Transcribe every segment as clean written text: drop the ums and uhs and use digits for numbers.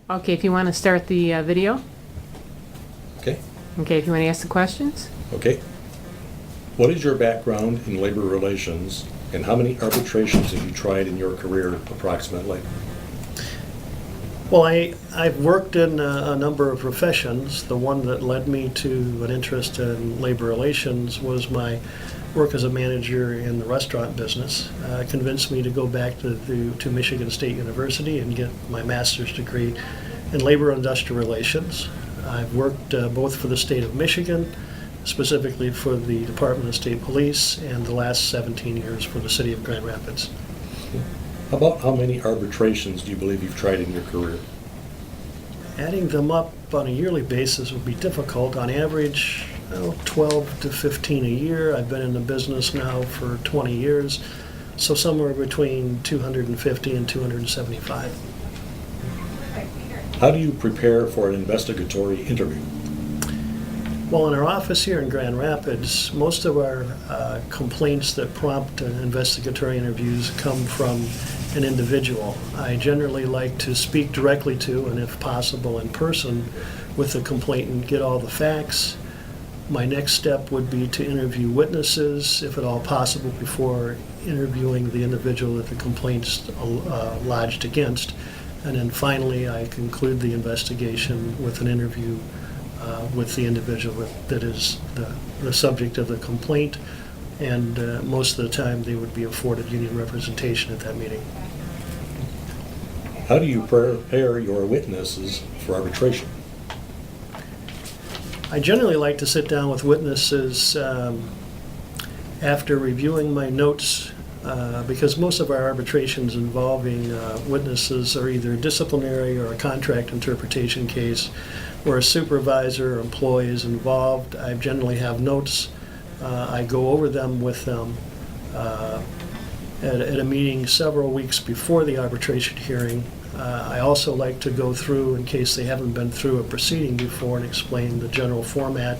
Okay, if you want to start the video. Okay. Okay, if you want to ask the questions. Okay. What is your background in labor relations, and how many arbitrations have you tried in your career approximately? Well, I've worked in a number of professions. The one that led me to an interest in labor relations was my work as a manager in the restaurant business. Convinced me to go back to Michigan State University and get my master's degree in labor and industrial relations. I've worked both for the state of Michigan, specifically for the Department of State Police, and the last 17 years for the city of Grand Rapids. About how many arbitrations do you believe you've tried in your career? Adding them up on a yearly basis would be difficult. On average, 12 to 15 a year. I've been in the business now for 20 years, so somewhere between 250 and 275. How do you prepare for an investigatory interview? Well, in our office here in Grand Rapids, most of our complaints that prompt investigatory interviews come from an individual. I generally like to speak directly to, and if possible in person, with the complainant, get all the facts. My next step would be to interview witnesses, if at all possible, before interviewing the individual that the complaint's lodged against. And then finally, I conclude the investigation with an interview with the individual that is the subject of the complaint, and most of the time they would be afforded union representation at that meeting. How do you prepare your witnesses for arbitration? I generally like to sit down with witnesses after reviewing my notes, because most of our arbitrations involving witnesses are either disciplinary or a contract interpretation case where a supervisor or employee is involved. I generally have notes. I go over them with them at a meeting several weeks before the arbitration hearing. I also like to go through, in case they haven't been through a proceeding before, and explain the general format,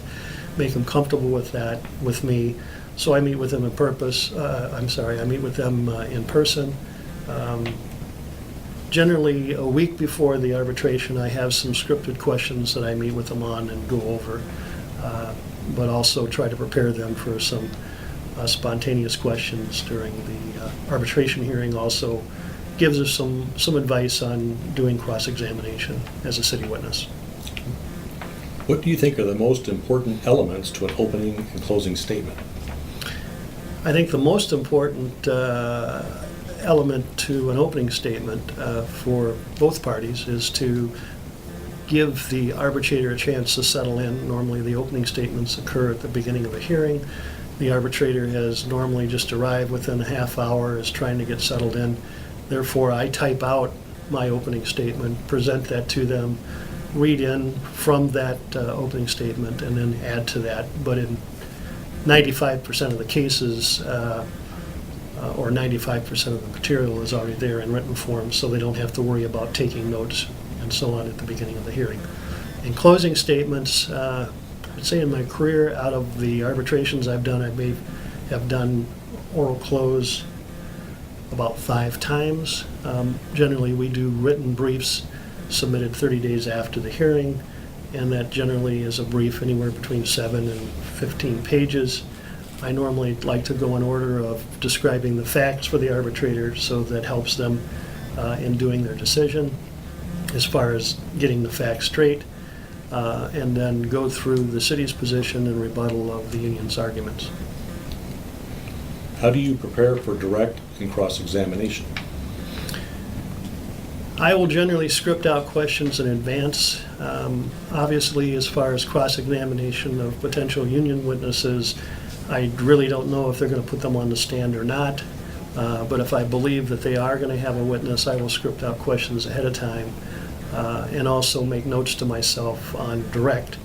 make them comfortable with that, with me. So I meet with them in person. Generally, a week before the arbitration, I have some scripted questions that I meet with them on and go over, but also try to prepare them for some spontaneous questions during the arbitration hearing. Also gives us some advice on doing cross-examination as a city witness. What do you think are the most important elements to an opening and closing statement? I think the most important element to an opening statement for both parties is to give the arbitrator a chance to settle in. Normally the opening statements occur at the beginning of a hearing. The arbitrator has normally just arrived within a half hour, is trying to get settled in. Therefore, I type out my opening statement, present that to them, read in from that opening statement, and then add to that. But in 95% of the cases, or 95% of the material is already there in written form, so they don't have to worry about taking notes and so on at the beginning of the hearing. In closing statements, I'd say in my career, out of the arbitrations I've done, I may have done oral close about 5 times. Generally, we do written briefs submitted 30 days after the hearing, and that generally is a brief anywhere between 7 and 15 pages. I normally like to go in order of describing the facts for the arbitrator, so that helps them in doing their decision as far as getting the facts straight, and then go through the city's position and rebuttal of the union's arguments. How do you prepare for direct and cross-examination? I will generally script out questions in advance. Obviously, as far as cross-examination of potential union witnesses, I really don't know if they're going to put them on the stand or not. But if I believe that they are going to have a witness, I will script out questions ahead of time, and also make notes to myself on direct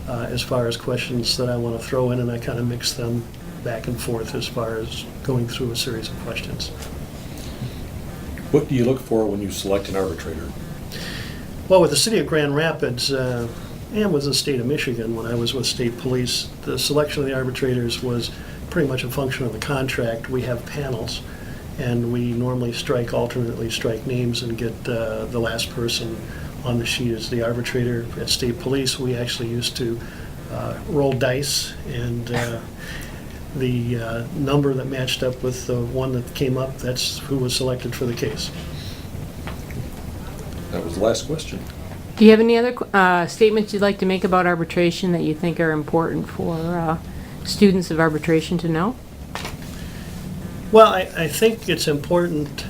as far as questions that I want to throw in, and I kind of mix them back and forth as far as going through a series of questions. What do you look for when you select an arbitrator? Well, with the city of Grand Rapids and with the state of Michigan, when I was with state police, the selection of the arbitrators was pretty much a function of the contract. We have panels, and we normally alternately strike names and get the last person on the sheet is the arbitrator. At state police, we actually used to roll dice, and the number that matched up with the one that came up, that's who was selected for the case. That was the last question. Do you have any other statements you'd like to make about arbitration that you think are important for students of arbitration to know? Well, I think it's important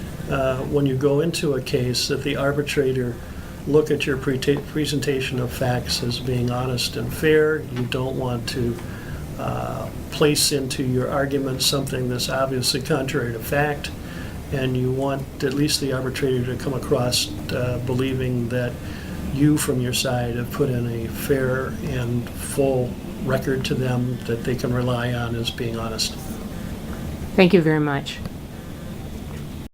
when you go into a case that the arbitrator look at your presentation of facts as being honest and fair. You don't want to place into your argument something that's obviously contrary to fact, and you want at least the arbitrator to come across believing that you from your side have put in a fair and full record to them that they can rely on as being honest. Thank you very much.